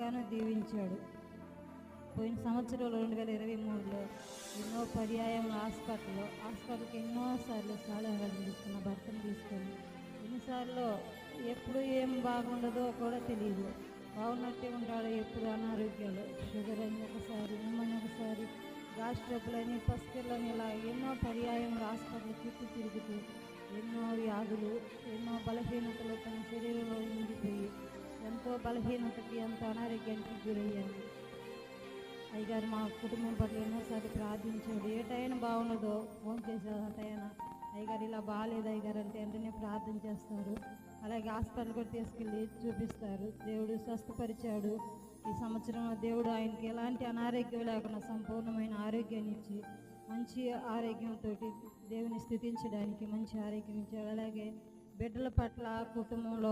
ఎంతగానో దీవించాడు. పోయిన సంవత్సరం 2023లో ఎన్నో పర్యాయం హాస్పిటల్కి ఎన్నోసార్లు సాలహాలు తీసుకున్న భర్తను తీసుకొని ఎన్నిసార్లు ఎప్పుడు ఏం బాగుండదో కూడా తెలియదు. బాగున్నట్టే ఉంటాడు, ఎప్పుడు అనారోగ్యాలు, షుగర్ అని ఒకసారి, ఉమ్మని ఒకసారి, గ్యాస్ ట్రబులని, పసిపిల్లని, ఇలా ఎన్నో పర్యాయం హాస్పిటల్ చుట్టూ తిరుగుతూ ఎన్నో వ్యాధులు, ఎన్నో బలహీనతలు తన శరీరంలో ఉండిపోయి ఎంతో బలహీనతకి, ఎంతో అనారోగ్యానికి గురయ్యాను. అయ్యగారు మా కుటుంబం పట్ల ఎన్నోసార్లు ప్రార్థించాడు. ఏ టైం బాగున్నదో ఫోన్ చేశారు. ఆ టైం అయ్యగారు ఇలా బాగాలేదు అయ్యగారు అంటే వెంటనే ప్రార్థన చేస్తారు. అలాగే హాస్పిటల్ కూడా తీసుకెళ్ళి చూపిస్తారు. దేవుడు స్వస్థపరిచాడు. ఈ సంవత్సరంలో దేవుడు ఆయనకి ఎలాంటి అనారోగ్యం లేకుండా సంపూర్ణమైన ఆరోగ్యాన్ని ఇచ్చి మంచి ఆరోగ్యంతో దేవుని స్తుతించడానికి మంచి ఆరోగ్యం ఇచ్చాడు. అలాగే బిడ్డల పట్ల కుటుంబంలో